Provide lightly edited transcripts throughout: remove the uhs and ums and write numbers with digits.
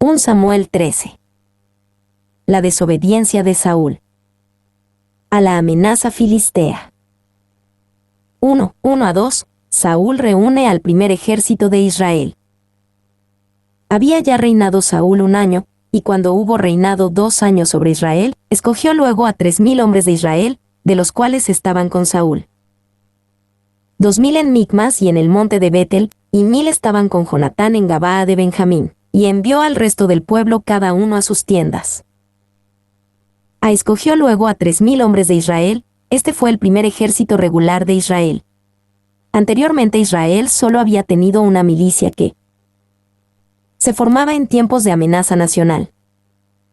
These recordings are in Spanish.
1 Samuel 13. La desobediencia de Saúl. A la amenaza filistea. 1:1-2. Saúl reúne al primer ejército de Israel. Había ya reinado Saúl 1 año, y cuando hubo reinado 2 años sobre Israel, escogió luego a 3,000 hombres de Israel, de los cuales estaban con Saúl. 2,000 en Micmas y en el monte de Betel, y 1,000 estaban con Jonatán en Gabaa de Benjamín, y envió al resto del pueblo cada uno a sus tiendas. Escogió luego a 3,000 hombres de Israel. Este fue el primer ejército regular de Israel. Anteriormente Israel solo había tenido una milicia que se formaba en tiempos de amenaza nacional.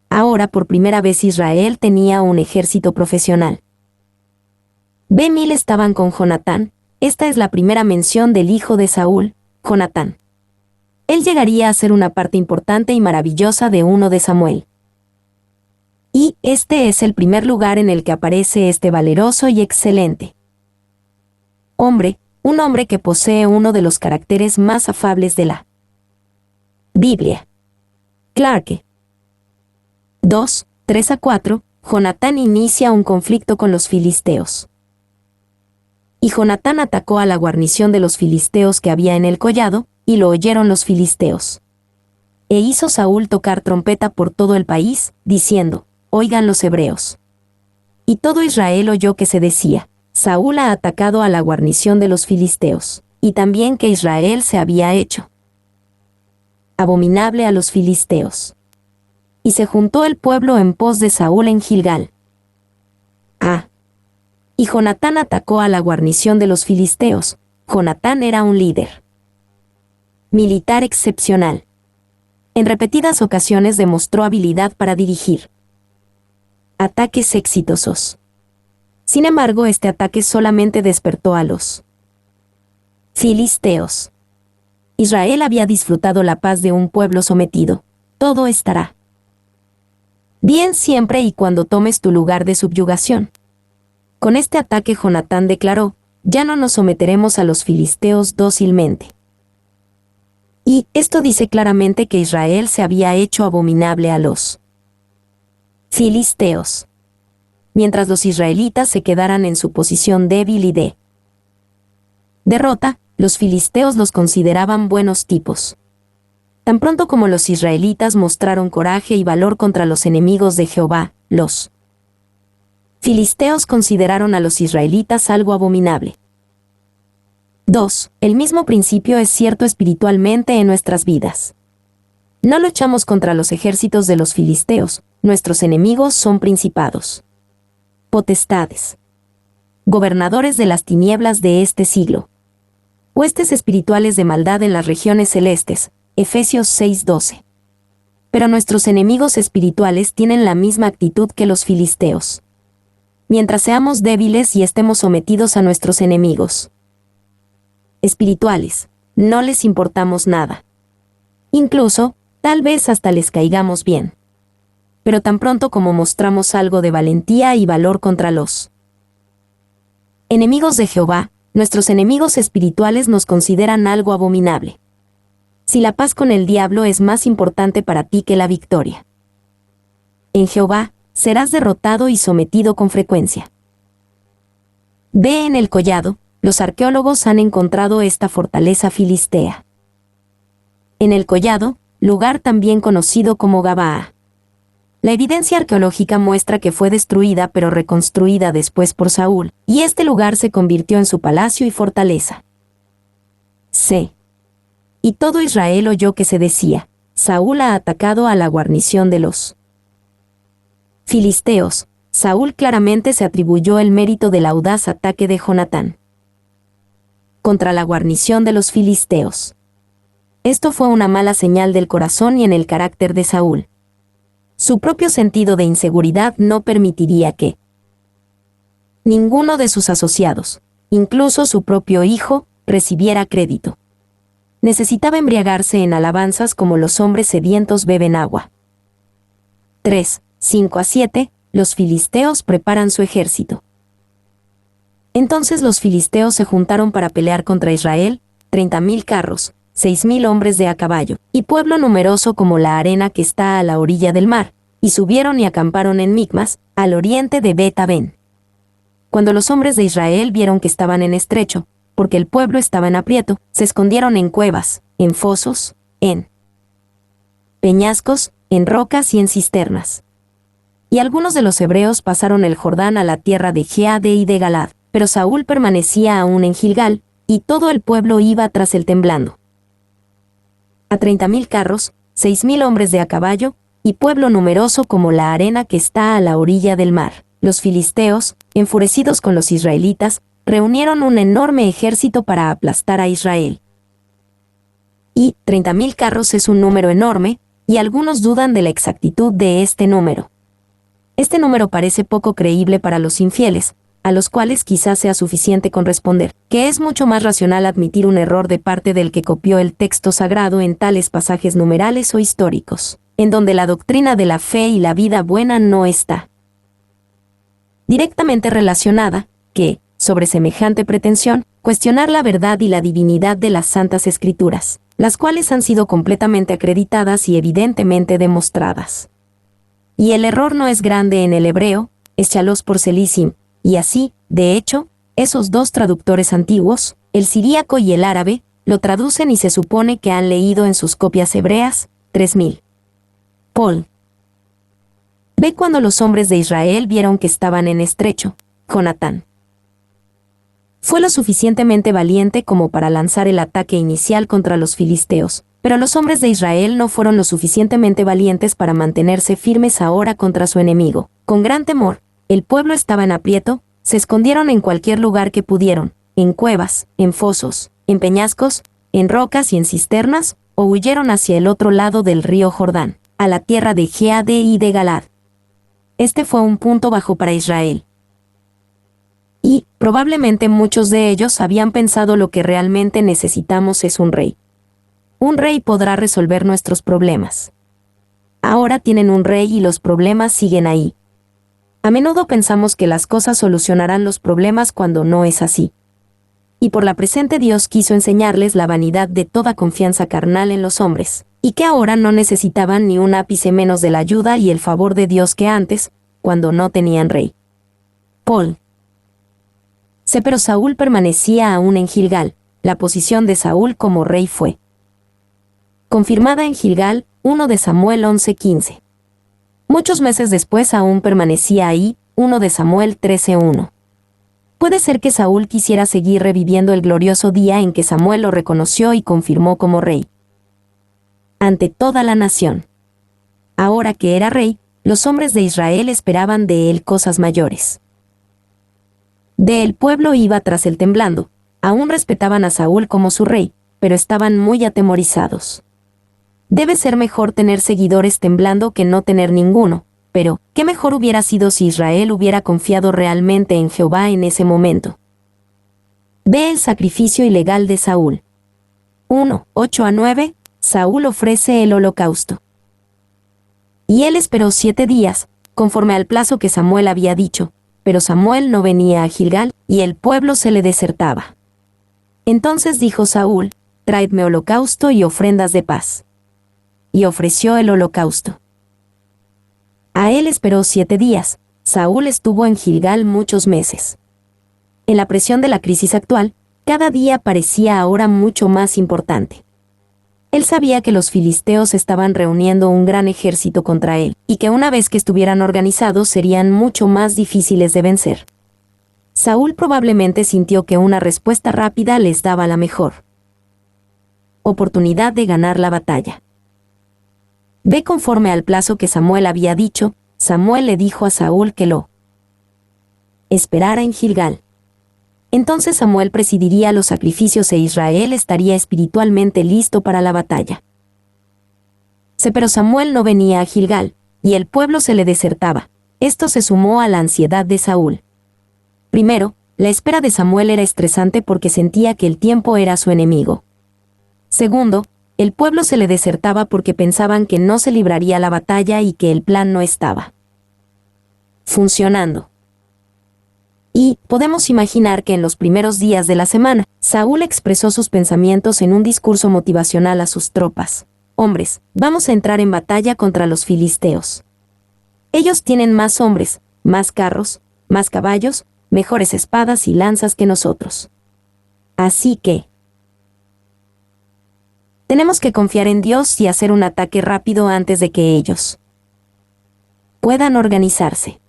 Ahora por primera vez Israel tenía un ejército profesional. 1,000 estaban con Jonatán. Esta es la primera mención del hijo de Saúl, Jonatán. Él llegaría a ser una parte importante y maravillosa de 1 de Samuel. Y este es el primer lugar en el que aparece este valeroso y excelente hombre, un hombre que posee uno de los caracteres más afables de la Biblia. Clarke. 2:3-4. Jonatán inicia un conflicto con los filisteos. Y Jonatán atacó a la guarnición de los filisteos que había en el collado, y lo oyeron los filisteos. E hizo Saúl tocar trompeta por todo el país, diciendo: oigan los hebreos. Y todo Israel oyó que se decía: Saúl ha atacado a la guarnición de los filisteos, y también que Israel se había hecho abominable a los filisteos. Y se juntó el pueblo en pos de Saúl en Gilgal. Y Jonatán atacó a la guarnición de los filisteos. Jonatán era un líder militar excepcional. En repetidas ocasiones demostró habilidad para dirigir ataques exitosos. Sin embargo, este ataque solamente despertó a los filisteos. Israel había disfrutado la paz de un pueblo sometido. Todo estará bien siempre y cuando tomes tu lugar de subyugación. Con este ataque Jonatán declaró: ya no nos someteremos a los filisteos dócilmente. Y esto dice claramente que Israel se había hecho abominable a los filisteos, mientras los israelitas se quedaran en su posición débil y de derrota. Los filisteos los consideraban buenos tipos. Tan pronto como los israelitas mostraron coraje y valor contra los enemigos de Jehová, los filisteos consideraron a los israelitas algo abominable. 2. El mismo principio es cierto espiritualmente en nuestras vidas. No luchamos contra los ejércitos de los filisteos. Nuestros enemigos son principados, potestades, gobernadores de las tinieblas de este siglo, huestes espirituales de maldad en las regiones celestes. Efesios 6:12. Pero nuestros enemigos espirituales tienen la misma actitud que los filisteos. Mientras seamos débiles y estemos sometidos a nuestros enemigos espirituales, no les importamos nada. Incluso, tal vez hasta les caigamos bien. Pero tan pronto como mostramos algo de valentía y valor contra los enemigos de Jehová, nuestros enemigos espirituales nos consideran algo abominable. Si la paz con el diablo es más importante para ti que la victoria en Jehová, serás derrotado y sometido con frecuencia. Ve en el collado. Los arqueólogos han encontrado esta fortaleza filistea en el collado, lugar también conocido como Gabaa. La evidencia arqueológica muestra que fue destruida pero reconstruida después por Saúl, y este lugar se convirtió en su palacio y fortaleza. C. Y todo Israel oyó que se decía: Saúl ha atacado a la guarnición de los filisteos. Saúl claramente se atribuyó el mérito del audaz ataque de Jonatán contra la guarnición de los filisteos. Esto fue una mala señal del corazón y en el carácter de Saúl. Su propio sentido de inseguridad no permitiría que ninguno de sus asociados, incluso su propio hijo, recibiera crédito. Necesitaba embriagarse en alabanzas como los hombres sedientos beben agua. 3:5-7. Los filisteos preparan su ejército. Entonces los filisteos se juntaron para pelear contra Israel, 30,000 carros, 6,000 hombres de a caballo, y pueblo numeroso como la arena que está a la orilla del mar, y subieron y acamparon en Micmas, al oriente de Bet-aven. Cuando los hombres de Israel vieron que estaban en estrecho, porque el pueblo estaba en aprieto, se escondieron en cuevas, en fosos, en peñascos, en rocas y en cisternas. Y algunos de los hebreos pasaron el Jordán a la tierra de Geade y de Galad, pero Saúl permanecía aún en Gilgal, y todo el pueblo iba tras él temblando. A 30,000 carros, 6,000 hombres de a caballo, y pueblo numeroso como la arena que está a la orilla del mar. Los filisteos, enfurecidos con los israelitas, reunieron un enorme ejército para aplastar a Israel. Y 30,000 carros es un número enorme, y algunos dudan de la exactitud de este número. Este número parece poco creíble para los infieles, a los cuales quizás sea suficiente con responder, que es mucho más racional admitir un error de parte del que copió el texto sagrado en tales pasajes numerales o históricos, en donde la doctrina de la fe y la vida buena no está directamente relacionada, que, sobre semejante pretensión, cuestionar la verdad y la divinidad de las Santas Escrituras, las cuales han sido completamente acreditadas y evidentemente demostradas. Y el error no es grande en el hebreo, échalos por Selisim, y así, de hecho, esos dos traductores antiguos, el siríaco y el árabe, lo traducen y se supone que han leído en sus copias hebreas, 3,000. Paul. Ve cuando los hombres de Israel vieron que estaban en estrecho, Jonatán fue lo suficientemente valiente como para lanzar el ataque inicial contra los filisteos, pero los hombres de Israel no fueron lo suficientemente valientes para mantenerse firmes ahora contra su enemigo. Con gran temor, el pueblo estaba en aprieto, se escondieron en cualquier lugar que pudieron, en cuevas, en fosos, en peñascos, en rocas y en cisternas, o huyeron hacia el otro lado del río Jordán, a la tierra de Geade y de Galad. Este fue un punto bajo para Israel. Y, probablemente muchos de ellos habían pensado lo que realmente necesitamos es un rey. Un rey podrá resolver nuestros problemas. Ahora tienen un rey y los problemas siguen ahí. A menudo pensamos que las cosas solucionarán los problemas cuando no es así. Y por la presente Dios quiso enseñarles la vanidad de toda confianza carnal en los hombres, y que ahora no necesitaban ni un ápice menos de la ayuda y el favor de Dios que antes, cuando no tenían rey. Paul. Pero Saúl permanecía aún en Gilgal. La posición de Saúl como rey fue confirmada en Gilgal, 1 de Samuel 11:15. Muchos meses después aún permanecía ahí, 1 de Samuel 13:1. Puede ser que Saúl quisiera seguir reviviendo el glorioso día en que Samuel lo reconoció y confirmó como rey ante toda la nación. Ahora que era rey, los hombres de Israel esperaban de él cosas mayores. El pueblo iba tras él temblando, aún respetaban a Saúl como su rey, pero estaban muy atemorizados. Debe ser mejor tener seguidores temblando que no tener ninguno, pero, ¿qué mejor hubiera sido si Israel hubiera confiado realmente en Jehová en ese momento? Ve el sacrificio ilegal de Saúl. 1, 8-9, Saúl ofrece el holocausto. Y él esperó 7 días, conforme al plazo que Samuel había dicho, pero Samuel no venía a Gilgal, y el pueblo se le desertaba. Entonces dijo Saúl, traedme holocausto y ofrendas de paz. Y ofreció el holocausto. A él esperó 7 días, Saúl estuvo en Gilgal muchos meses. En la presión de la crisis actual, cada día parecía ahora mucho más importante. Él sabía que los filisteos estaban reuniendo un gran ejército contra él, y que una vez que estuvieran organizados serían mucho más difíciles de vencer. Saúl probablemente sintió que una respuesta rápida les daba la mejor oportunidad de ganar la batalla. Ve conforme al plazo que Samuel había dicho, Samuel le dijo a Saúl que lo esperara en Gilgal. Entonces Samuel presidiría los sacrificios e Israel estaría espiritualmente listo para la batalla. Pero Samuel no venía a Gilgal, y el pueblo se le desertaba. Esto se sumó a la ansiedad de Saúl. Primero, la espera de Samuel era estresante porque sentía que el tiempo era su enemigo. Segundo, el pueblo se le desertaba porque pensaban que no se libraría la batalla y que el plan no estaba funcionando. Y podemos imaginar que en los primeros días de la semana, Saúl expresó sus pensamientos en un discurso motivacional a sus tropas. Hombres, vamos a entrar en batalla contra los filisteos. Ellos tienen más hombres, más carros, más caballos, mejores espadas y lanzas que nosotros. Así que tenemos que confiar en Dios y hacer un ataque rápido antes de que ellos puedan organizarse.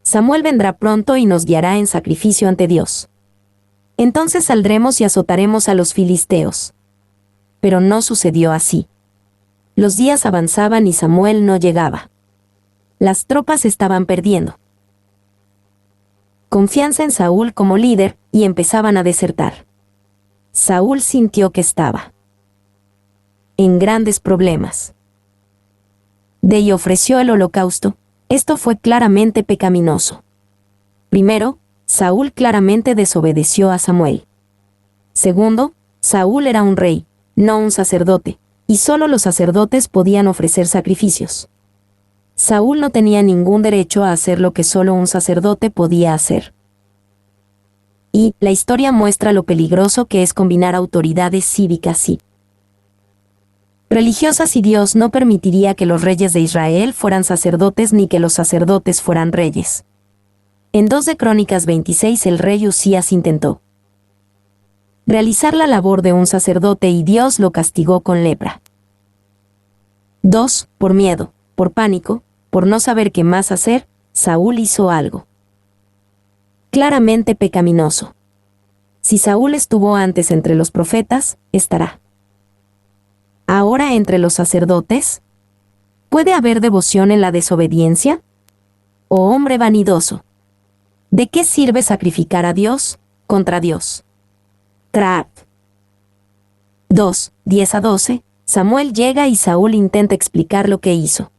Samuel vendrá pronto y nos guiará en sacrificio ante Dios. Entonces saldremos y azotaremos a los filisteos. Pero no sucedió así. Los días avanzaban y Samuel no llegaba. Las tropas estaban perdiendo confianza en Saúl como líder y empezaban a desertar. Saúl sintió que estaba en grandes problemas. Y ofreció el holocausto. Esto fue claramente pecaminoso. Primero, Saúl claramente desobedeció a Samuel. Segundo, Saúl era un rey, no un sacerdote, y solo los sacerdotes podían ofrecer sacrificios. Saúl no tenía ningún derecho a hacer lo que solo un sacerdote podía hacer. Y la historia muestra lo peligroso que es combinar autoridades cívicas y religiosas, y Dios no permitiría que los reyes de Israel fueran sacerdotes ni que los sacerdotes fueran reyes. En 2 de Crónicas 26 el rey Usías intentó realizar la labor de un sacerdote y Dios lo castigó con lepra. 2. Por miedo, por pánico, por no saber qué más hacer, Saúl hizo algo claramente pecaminoso. Si Saúl estuvo antes entre los profetas, estará ahora entre los sacerdotes. ¿Puede haber devoción en la desobediencia? Oh hombre vanidoso, ¿de qué sirve sacrificar a Dios contra Dios? Traat 2, 10-12, Samuel llega y Saúl intenta explicar lo que hizo.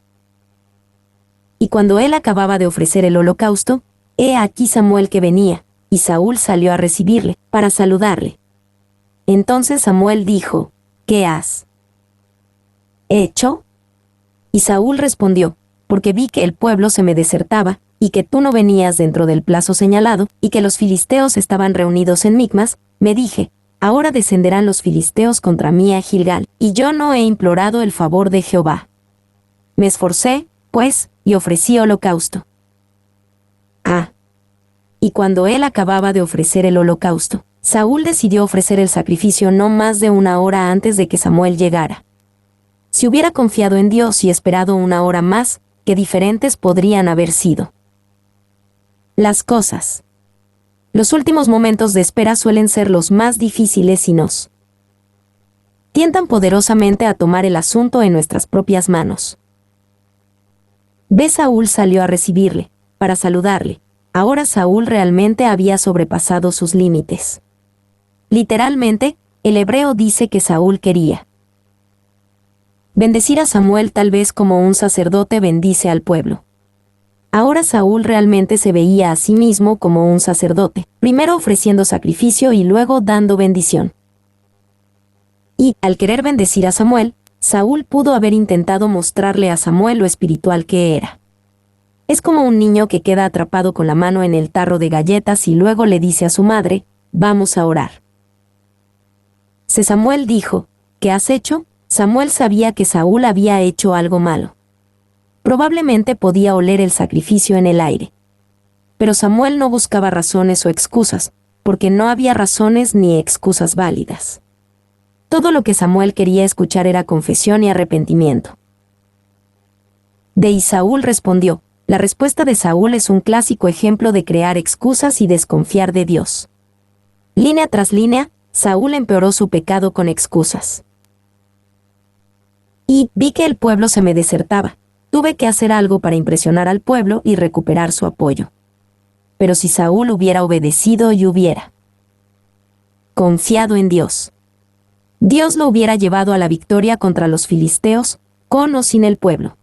Y cuando él acababa de ofrecer el holocausto, he aquí Samuel que venía, y Saúl salió a recibirle, para saludarle. Entonces Samuel dijo, ¿qué has hecho? Y Saúl respondió, porque vi que el pueblo se me desertaba, y que tú no venías dentro del plazo señalado, y que los filisteos estaban reunidos en Micmas, me dije, ahora descenderán los filisteos contra mí a Gilgal, y yo no he implorado el favor de Jehová. Me esforcé, pues, y ofrecí holocausto. Y cuando él acababa de ofrecer el holocausto, Saúl decidió ofrecer el sacrificio no más de 1 hora antes de que Samuel llegara. Si hubiera confiado en Dios y esperado 1 hora más, qué diferentes podrían haber sido las cosas. Los últimos momentos de espera suelen ser los más difíciles y nos tientan poderosamente a tomar el asunto en nuestras propias manos. Saúl salió a recibirle, para saludarle. Ahora Saúl realmente había sobrepasado sus límites. Literalmente, el hebreo dice que Saúl quería bendecir a Samuel tal vez como un sacerdote bendice al pueblo. Ahora Saúl realmente se veía a sí mismo como un sacerdote, primero ofreciendo sacrificio y luego dando bendición. Y, al querer bendecir a Samuel, Saúl pudo haber intentado mostrarle a Samuel lo espiritual que era. Es como un niño que queda atrapado con la mano en el tarro de galletas y luego le dice a su madre, vamos a orar. Samuel dijo, ¿qué has hecho? Samuel sabía que Saúl había hecho algo malo. Probablemente podía oler el sacrificio en el aire. Pero Samuel no buscaba razones o excusas, porque no había razones ni excusas válidas. Todo lo que Samuel quería escuchar era confesión y arrepentimiento. Y Saúl respondió. La respuesta de Saúl es un clásico ejemplo de crear excusas y desconfiar de Dios. Línea tras línea, Saúl empeoró su pecado con excusas. Y vi que el pueblo se me desertaba. Tuve que hacer algo para impresionar al pueblo y recuperar su apoyo. Pero si Saúl hubiera obedecido y hubiera confiado en Dios, Dios lo hubiera llevado a la victoria contra los filisteos, con o sin el pueblo.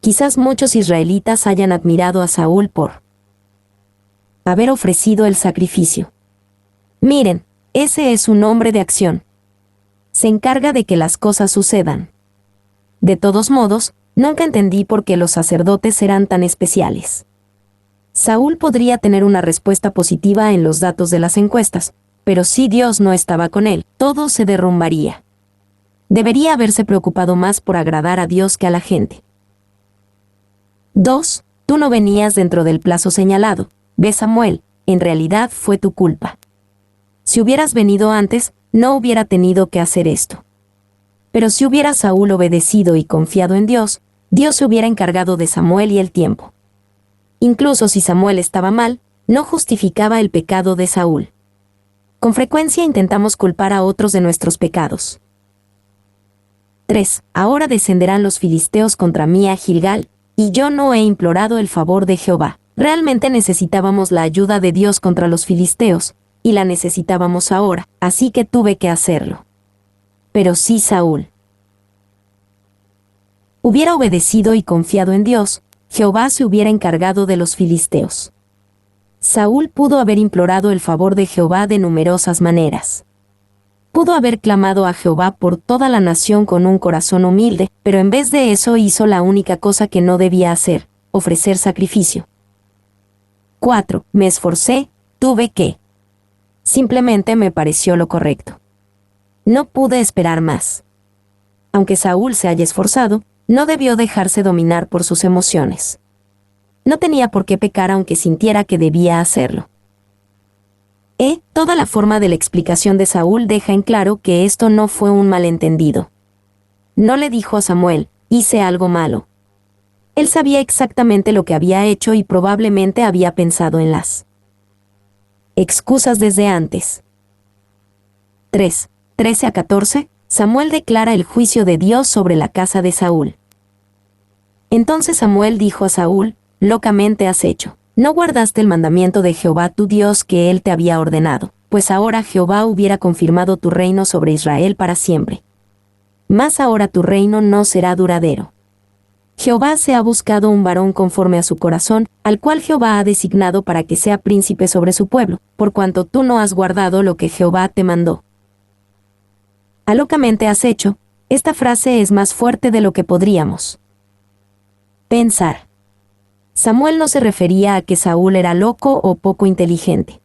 Quizás muchos israelitas hayan admirado a Saúl por haber ofrecido el sacrificio. Miren, ese es un hombre de acción. Se encarga de que las cosas sucedan. De todos modos, nunca entendí por qué los sacerdotes eran tan especiales. Saúl podría tener una respuesta positiva en los datos de las encuestas, pero si Dios no estaba con él, todo se derrumbaría. Debería haberse preocupado más por agradar a Dios que a la gente. 2. Tú no venías dentro del plazo señalado. Ve, Samuel, en realidad fue tu culpa. Si hubieras venido antes, no hubiera tenido que hacer esto. Pero si hubiera Saúl obedecido y confiado en Dios, Dios se hubiera encargado de Samuel y el tiempo. Incluso si Samuel estaba mal, no justificaba el pecado de Saúl. Con frecuencia intentamos culpar a otros de nuestros pecados. 3. Ahora descenderán los filisteos contra mí a Gilgal, y yo no he implorado el favor de Jehová. Realmente necesitábamos la ayuda de Dios contra los filisteos, y la necesitábamos ahora, así que tuve que hacerlo. Pero si Saúl hubiera obedecido y confiado en Dios, Jehová se hubiera encargado de los filisteos. Saúl pudo haber implorado el favor de Jehová de numerosas maneras. Pudo haber clamado a Jehová por toda la nación con un corazón humilde, pero en vez de eso hizo la única cosa que no debía hacer, ofrecer sacrificio. 4. Me esforcé, tuve que. Simplemente me pareció lo correcto. No pude esperar más. Aunque Saúl se haya esforzado, no debió dejarse dominar por sus emociones. No tenía por qué pecar aunque sintiera que debía hacerlo. Toda la forma de la explicación de Saúl deja en claro que esto no fue un malentendido. No le dijo a Samuel, hice algo malo. Él sabía exactamente lo que había hecho y probablemente había pensado en las excusas desde antes. 3. 13 a 14, Samuel declara el juicio de Dios sobre la casa de Saúl. Entonces Samuel dijo a Saúl, locamente has hecho. No guardaste el mandamiento de Jehová tu Dios que él te había ordenado, pues ahora Jehová hubiera confirmado tu reino sobre Israel para siempre. Mas ahora tu reino no será duradero. Jehová se ha buscado un varón conforme a su corazón, al cual Jehová ha designado para que sea príncipe sobre su pueblo, por cuanto tú no has guardado lo que Jehová te mandó. A locamente has hecho, esta frase es más fuerte de lo que podríamos pensar. Samuel no se refería a que Saúl era loco o poco inteligente.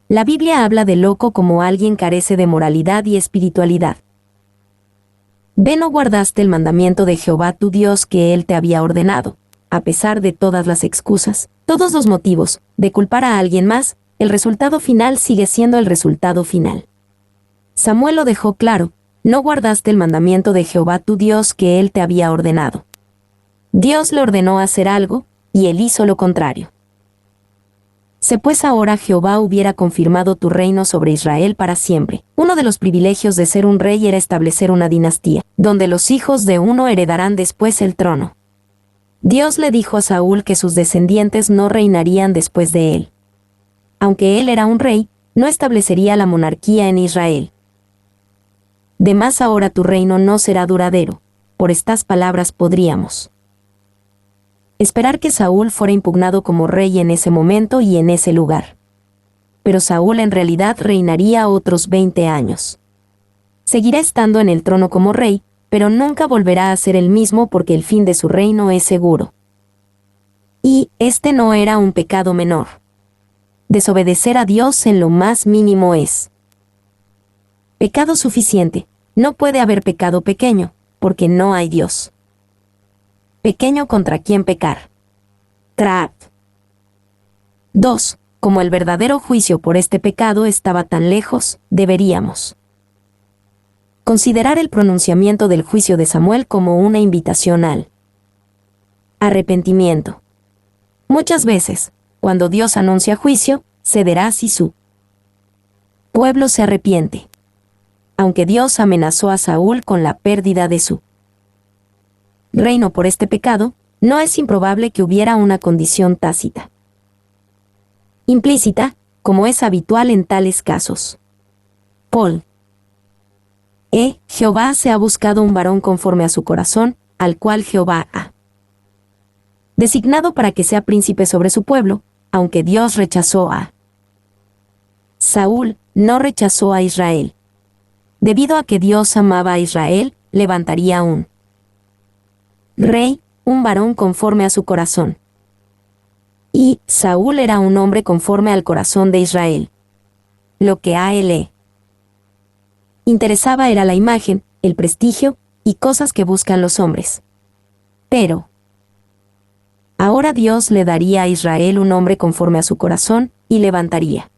La Biblia habla de loco como alguien carece de moralidad y espiritualidad. No guardaste el mandamiento de Jehová tu Dios que él te había ordenado. A pesar de todas las excusas, todos los motivos, de culpar a alguien más, el resultado final sigue siendo el resultado final. Samuel lo dejó claro, no guardaste el mandamiento de Jehová tu Dios que él te había ordenado. Dios le ordenó hacer algo, y él hizo lo contrario. Si pues ahora Jehová hubiera confirmado tu reino sobre Israel para siempre. Uno de los privilegios de ser un rey era establecer una dinastía, donde los hijos de uno heredarán después el trono. Dios le dijo a Saúl que sus descendientes no reinarían después de él. Aunque él era un rey, no establecería la monarquía en Israel. De más ahora tu reino no será duradero. Por estas palabras podríamos esperar que Saúl fuera impugnado como rey en ese momento y en ese lugar. Pero Saúl en realidad reinaría otros 20 años. Seguirá estando en el trono como rey, pero nunca volverá a ser el mismo porque el fin de su reino es seguro. Y este no era un pecado menor. Desobedecer a Dios en lo más mínimo es pecado suficiente. No puede haber pecado pequeño, porque no hay Dios. Pequeño contra quien pecar. 2. Como el verdadero juicio por este pecado estaba tan lejos, deberíamos considerar el pronunciamiento del juicio de Samuel como una invitación al arrepentimiento. Muchas veces, cuando Dios anuncia juicio, cederá si su pueblo se arrepiente. Aunque Dios amenazó a Saúl con la pérdida de su reino por este pecado, no es improbable que hubiera una condición tácita, implícita, como es habitual en tales casos. Paul. Jehová se ha buscado un varón conforme a su corazón, al cual Jehová ha designado para que sea príncipe sobre su pueblo, aunque Dios rechazó a Saúl, no rechazó a Israel. Debido a que Dios amaba a Israel, levantaría un rey, un varón conforme a su corazón. Y Saúl era un hombre conforme al corazón de Israel. Lo que a él le interesaba era la imagen, el prestigio y cosas que buscan los hombres. Pero ahora Dios le daría a Israel un hombre conforme a su corazón y levantaría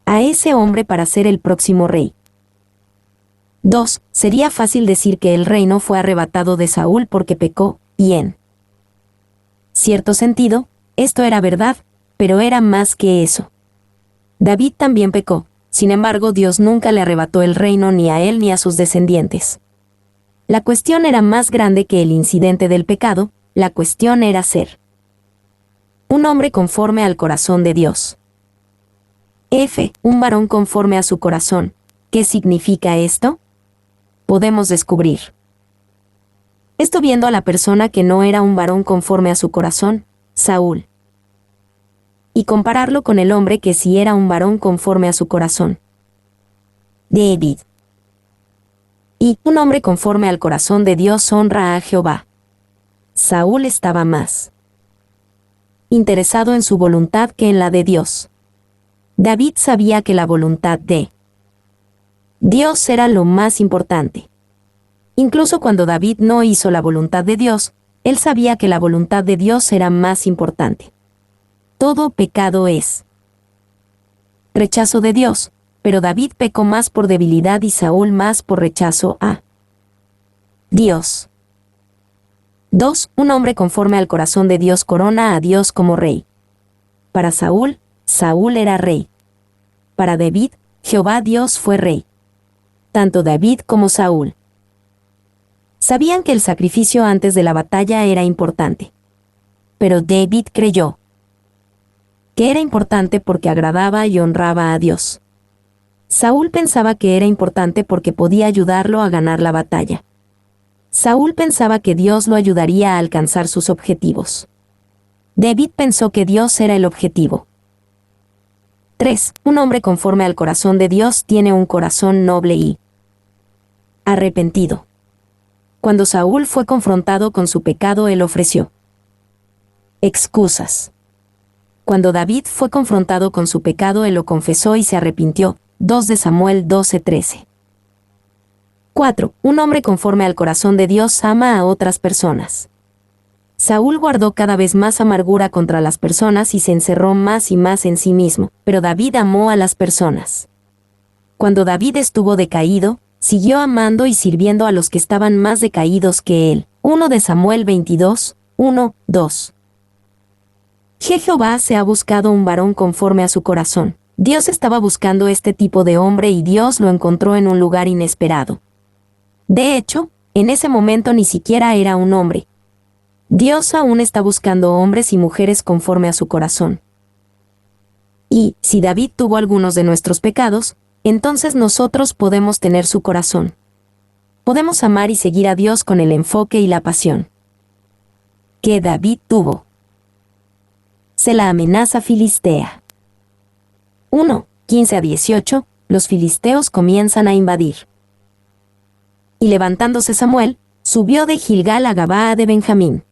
a ese hombre para ser el próximo rey. 2. Sería fácil decir que el reino fue arrebatado de Saúl porque pecó, y en cierto sentido, esto era verdad, pero era más que eso. David también pecó, sin embargo Dios nunca le arrebató el reino ni a él ni a sus descendientes. La cuestión era más grande que el incidente del pecado, la cuestión era ser un hombre conforme al corazón de Dios. F. Un varón conforme a su corazón. ¿Qué significa esto? Podemos descubrir esto viendo a la persona que no era un varón conforme a su corazón, Saúl, y compararlo con el hombre que sí era un varón conforme a su corazón, David. Y un hombre conforme al corazón de Dios honra a Jehová. Saúl estaba más interesado en su voluntad que en la de Dios. David sabía que la voluntad de Dios era lo más importante. Incluso cuando David no hizo la voluntad de Dios, él sabía que la voluntad de Dios era más importante. Todo pecado es rechazo de Dios, pero David pecó más por debilidad y Saúl más por rechazo a Dios. 2. Un hombre conforme al corazón de Dios corona a Dios como rey. Para Saúl, Saúl era rey. Para David, Jehová Dios fue rey. Tanto David como Saúl sabían que el sacrificio antes de la batalla era importante. Pero David creyó que era importante porque agradaba y honraba a Dios. Saúl pensaba que era importante porque podía ayudarlo a ganar la batalla. Saúl pensaba que Dios lo ayudaría a alcanzar sus objetivos. David pensó que Dios era el objetivo. 3. Un hombre conforme al corazón de Dios tiene un corazón noble y arrepentido. Cuando Saúl fue confrontado con su pecado, él ofreció excusas. Cuando David fue confrontado con su pecado, él lo confesó y se arrepintió. 2 de Samuel 12:13. 4. Un hombre conforme al corazón de Dios ama a otras personas. Saúl guardó cada vez más amargura contra las personas y se encerró más y más en sí mismo, pero David amó a las personas. Cuando David estuvo decaído, siguió amando y sirviendo a los que estaban más decaídos que él. 1 de Samuel 22, 1, 2. Jehová se ha buscado un varón conforme a su corazón. Dios estaba buscando este tipo de hombre y Dios lo encontró en un lugar inesperado. De hecho, en ese momento ni siquiera era un hombre. Dios aún está buscando hombres y mujeres conforme a su corazón. Y, si David tuvo algunos de nuestros pecados, entonces nosotros podemos tener su corazón. Podemos amar y seguir a Dios con el enfoque y la pasión que David tuvo. La amenaza filistea. 1, 15-18, los filisteos comienzan a invadir. Y levantándose Samuel, subió de Gilgal a Gabaa de Benjamín.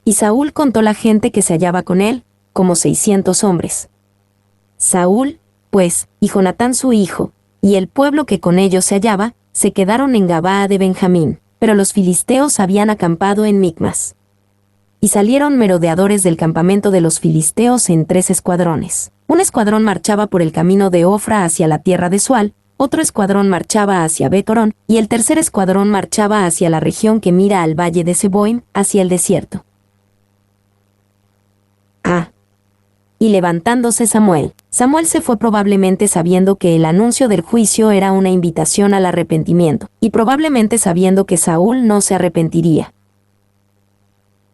Y Saúl contó la gente que se hallaba con él, como 600 hombres. Saúl, pues, y Jonatán su hijo, y el pueblo que con ellos se hallaba, se quedaron en Gabaa de Benjamín, pero los filisteos habían acampado en Micmas. Y salieron merodeadores del campamento de los filisteos en 3 escuadrones. Un escuadrón marchaba por el camino de Ofra hacia la tierra de Sual, otro escuadrón marchaba hacia Betorón, y el tercer escuadrón marchaba hacia la región que mira al valle de Seboim, hacia el desierto. Y levantándose Samuel se fue probablemente sabiendo que el anuncio del juicio era una invitación al arrepentimiento, y probablemente sabiendo que Saúl no se arrepentiría.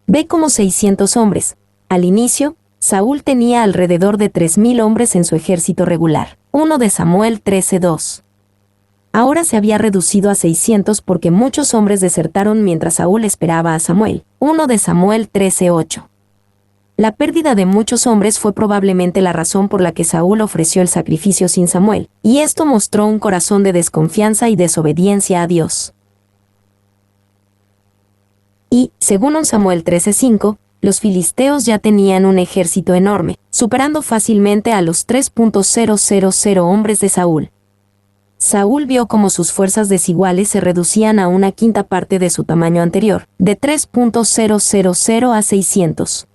Ve como 600 hombres. Al inicio, Saúl tenía alrededor de 3,000 hombres en su ejército regular. 1 de Samuel 13:2. Ahora se había reducido a 600 porque muchos hombres desertaron mientras Saúl esperaba a Samuel. 1 de Samuel 13:8. La pérdida de muchos hombres fue probablemente la razón por la que Saúl ofreció el sacrificio sin Samuel, y esto mostró un corazón de desconfianza y desobediencia a Dios. Y, según 1 Samuel 13:5, los filisteos ya tenían un ejército enorme, superando fácilmente a los 3.000 hombres de Saúl. Saúl vio cómo sus fuerzas desiguales se reducían a una quinta parte de su tamaño anterior, de 3.000 a 600.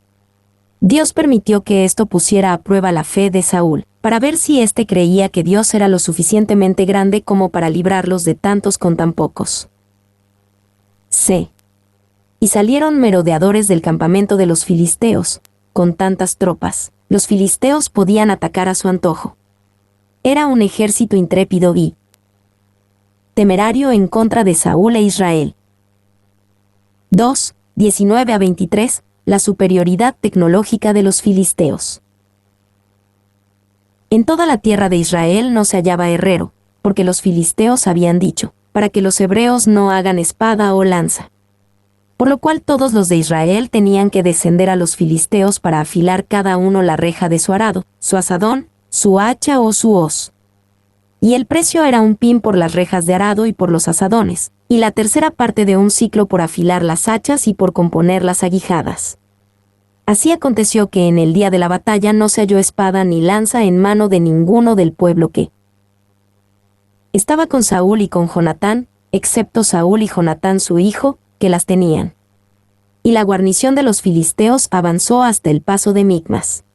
Dios permitió que esto pusiera a prueba la fe de Saúl, para ver si éste creía que Dios era lo suficientemente grande como para librarlos de tantos con tan pocos. C. Y salieron merodeadores del campamento de los filisteos. Con tantas tropas, los filisteos podían atacar a su antojo. Era un ejército intrépido y temerario en contra de Saúl e Israel. 2. 19 a 23. La superioridad tecnológica de los filisteos. En toda la tierra de Israel no se hallaba herrero, porque los filisteos habían dicho, para que los hebreos no hagan espada o lanza. Por lo cual todos los de Israel tenían que descender a los filisteos para afilar cada uno la reja de su arado, su azadón, su hacha o su hoz. Y el precio era un pin por las rejas de arado y por los azadones, y la tercera parte de un siclo por afilar las hachas y por componer las aguijadas. Así aconteció que en el día de la batalla no se halló espada ni lanza en mano de ninguno del pueblo que estaba con Saúl y con Jonatán, excepto Saúl y Jonatán su hijo, que las tenían. Y la guarnición de los filisteos avanzó hasta el paso de Micmas.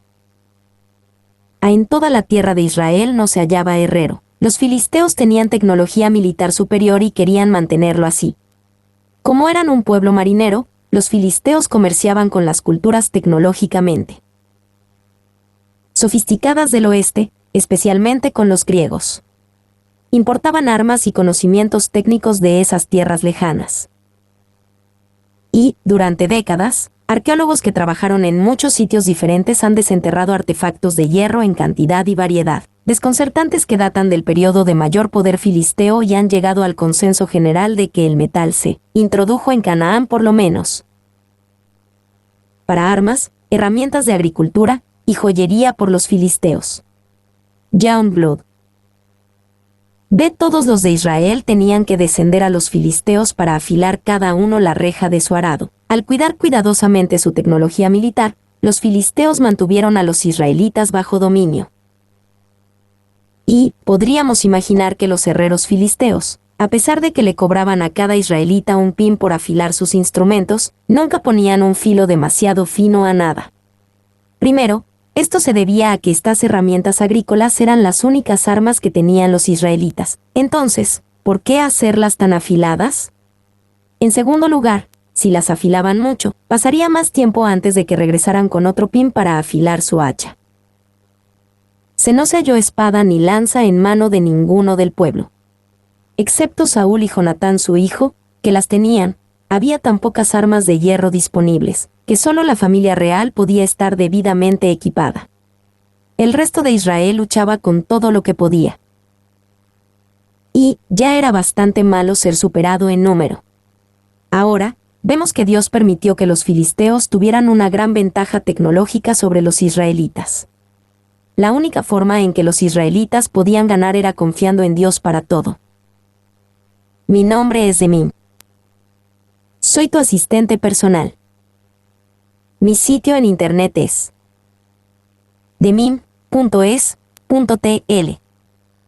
En toda la tierra de Israel no se hallaba herrero. Los filisteos tenían tecnología militar superior y querían mantenerlo así. Como eran un pueblo marinero, los filisteos comerciaban con las culturas tecnológicamente sofisticadas del oeste, especialmente con los griegos. Importaban armas y conocimientos técnicos de esas tierras lejanas. Y, durante décadas, arqueólogos que trabajaron en muchos sitios diferentes han desenterrado artefactos de hierro en cantidad y variedad, desconcertantes que datan del periodo de mayor poder filisteo y han llegado al consenso general de que el metal se introdujo en Canaán por lo menos para armas, herramientas de agricultura y joyería por los filisteos. John Blood. De todos los de Israel tenían que descender a los filisteos para afilar cada uno la reja de su arado. Al cuidar cuidadosamente su tecnología militar, los filisteos mantuvieron a los israelitas bajo dominio. Y podríamos imaginar que los herreros filisteos, a pesar de que le cobraban a cada israelita un pin por afilar sus instrumentos, nunca ponían un filo demasiado fino a nada. Primero, esto se debía a que estas herramientas agrícolas eran las únicas armas que tenían los israelitas. Entonces, ¿por qué hacerlas tan afiladas? En segundo lugar, si las afilaban mucho, pasaría más tiempo antes de que regresaran con otro pin para afilar su hacha. No se halló espada ni lanza en mano de ninguno del pueblo. Excepto Saúl y Jonatán su hijo, que las tenían, había tan pocas armas de hierro disponibles, que solo la familia real podía estar debidamente equipada. El resto de Israel luchaba con todo lo que podía. Y ya era bastante malo ser superado en número. Ahora, vemos que Dios permitió que los filisteos tuvieran una gran ventaja tecnológica sobre los israelitas. La única forma en que los israelitas podían ganar era confiando en Dios para todo. Mi nombre es Demim. Soy tu asistente personal. Mi sitio en internet es demim.es.tl.